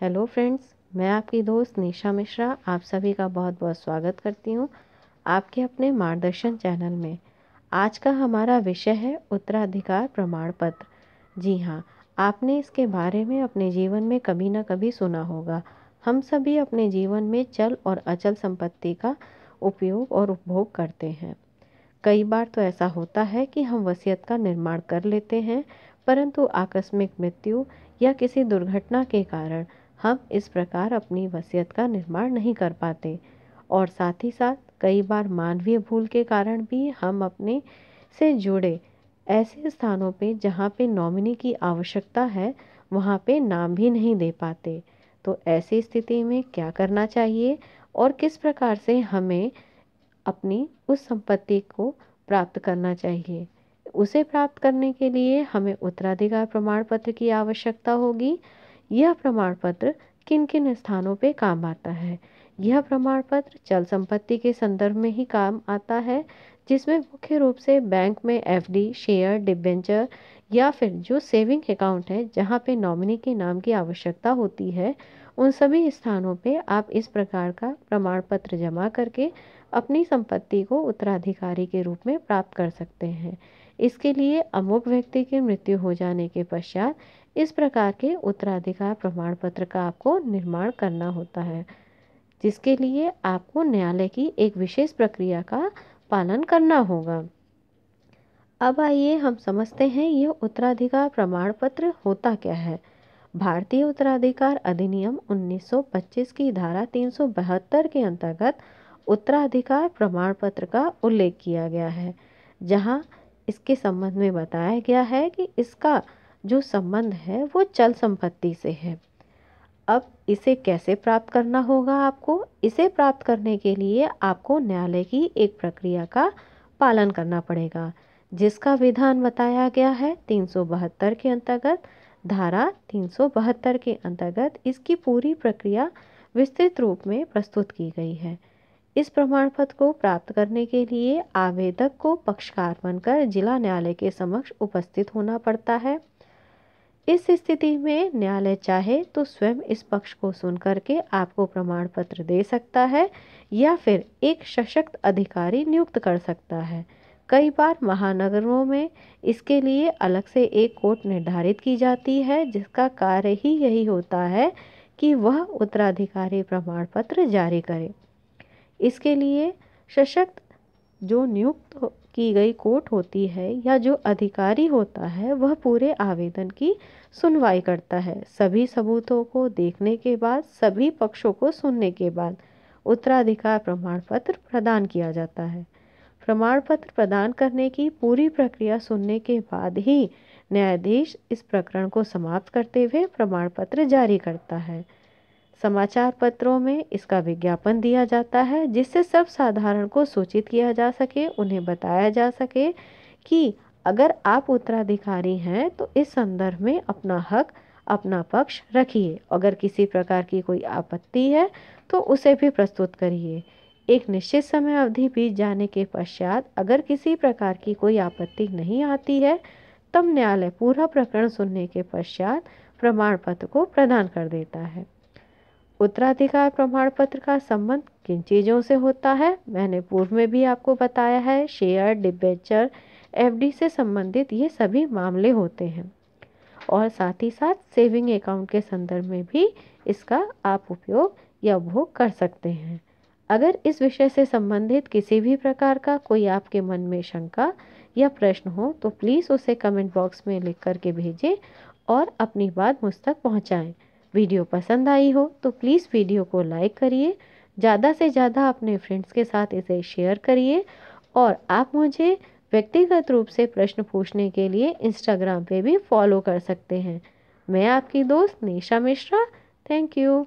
Hello friends, मैं आपकी दोस्त निशा मिश्रा आप सभी का बहुत बहुत स्वागत करती हूँ आपके अपने मार्गदर्शन चैनल में। आज का हमारा विषय है उत्तराधिकार प्रमाण पत्र। जी हाँ, आपने इसके बारे में अपने जीवन में कभी ना कभी सुना होगा। हम सभी अपने जीवन में चल और अचल संपत्ति का उपयोग और उपभोग करते हैं। कई बार तो ऐसा होता है कि हम वसीयत का निर्माण कर लेते हैं, परंतु आकस्मिक मृत्यु या किसी दुर्घटना के कारण हम इस प्रकार अपनी वसीयत का निर्माण नहीं कर पाते। और साथ ही साथ कई बार मानवीय भूल के कारण भी हम अपने से जुड़े ऐसे स्थानों पे जहाँ पे नॉमिनी की आवश्यकता है वहाँ पे नाम भी नहीं दे पाते। तो ऐसी स्थिति में क्या करना चाहिए और किस प्रकार से हमें अपनी उस संपत्ति को प्राप्त करना चाहिए। उसे प्राप्त करने के लिए हमें उत्तराधिकार प्रमाण पत्र की आवश्यकता होगी। यह प्रमाण पत्र किन किन स्थानों पे काम आता है? यह प्रमाण पत्र चल संपत्ति के संदर्भ में ही काम आता है, जिसमें मुख्य रूप से बैंक में एफडी, शेयर, डिबेंचर या फिर जो सेविंग अकाउंट है जहाँ पे नॉमिनी के नाम की आवश्यकता होती है, उन सभी स्थानों पे आप इस प्रकार का प्रमाण पत्र जमा करके अपनी संपत्ति को उत्तराधिकारी के रूप में प्राप्त कर सकते हैं। इसके लिए अमुक व्यक्ति की मृत्यु हो जाने के पश्चात इस प्रकार के उत्तराधिकार प्रमाण पत्र का आपको निर्माण करना होता है, जिसके लिए आपको न्यायालय की एक विशेष प्रक्रिया का पालन करना होगा। अब आइए हम समझते हैं यह उत्तराधिकार प्रमाण पत्र होता क्या है। भारतीय उत्तराधिकार अधिनियम 1925 की धारा 372 के अंतर्गत उत्तराधिकार प्रमाण पत्र का उल्लेख किया गया है, जहां इसके संबंध में बताया गया है कि इसका जो संबंध है वो चल संपत्ति से है। अब इसे कैसे प्राप्त करना होगा आपको? इसे प्राप्त करने के लिए आपको न्यायालय की एक प्रक्रिया का पालन करना पड़ेगा, जिसका विधान बताया गया है 372 के अंतर्गत। धारा 372 के अंतर्गत इसकी पूरी प्रक्रिया विस्तृत रूप में प्रस्तुत की गई है। इस प्रमाण पत्र को प्राप्त करने के लिए आवेदक को पक्षकार बनकर जिला न्यायालय के समक्ष उपस्थित होना पड़ता है। इस स्थिति में न्यायालय चाहे तो स्वयं इस पक्ष को सुन करके आपको प्रमाण पत्र दे सकता है या फिर एक सशक्त अधिकारी नियुक्त कर सकता है। कई बार महानगरों में इसके लिए अलग से एक कोर्ट निर्धारित की जाती है, जिसका कार्य ही यही होता है कि वह उत्तराधिकारी प्रमाण पत्र जारी करे। इसके लिए सशक्त जो नियुक्त की गई कोर्ट होती है या जो अधिकारी होता है वह पूरे आवेदन की सुनवाई करता है। सभी सबूतों को देखने के बाद, सभी पक्षों को सुनने के बाद उत्तराधिकार प्रमाण पत्र प्रदान किया जाता है। प्रमाण पत्र प्रदान करने की पूरी प्रक्रिया सुनने के बाद ही न्यायाधीश इस प्रकरण को समाप्त करते हुए प्रमाण पत्र जारी करता है। समाचार पत्रों में इसका विज्ञापन दिया जाता है, जिससे सब साधारण को सूचित किया जा सके, उन्हें बताया जा सके कि अगर आप उत्तराधिकारी हैं तो इस संदर्भ में अपना हक, अपना पक्ष रखिए। अगर किसी प्रकार की कोई आपत्ति है तो उसे भी प्रस्तुत करिए। एक निश्चित समय अवधि बीत जाने के पश्चात अगर किसी प्रकार की कोई आपत्ति नहीं आती है, तब न्यायालय पूरा प्रकरण सुनने के पश्चात प्रमाण पत्र को प्रदान कर देता है। उत्तराधिकार प्रमाण पत्र का संबंध किन चीज़ों से होता है मैंने पूर्व में भी आपको बताया है। शेयर, डिबेंचर, एफडी से संबंधित ये सभी मामले होते हैं और साथ ही साथ सेविंग अकाउंट के संदर्भ में भी इसका आप उपयोग या उपभोग कर सकते हैं। अगर इस विषय से संबंधित किसी भी प्रकार का कोई आपके मन में शंका या प्रश्न हो तो प्लीज़ उसे कमेंट बॉक्स में लिख करके भेजें और अपनी बात मुझ तक पहुँचाएँ। वीडियो पसंद आई हो तो प्लीज़ वीडियो को लाइक करिए, ज़्यादा से ज़्यादा अपने फ्रेंड्स के साथ इसे शेयर करिए और आप मुझे व्यक्तिगत रूप से प्रश्न पूछने के लिए इंस्टाग्राम पे भी फॉलो कर सकते हैं। मैं आपकी दोस्त निशा मिश्रा। Thank you.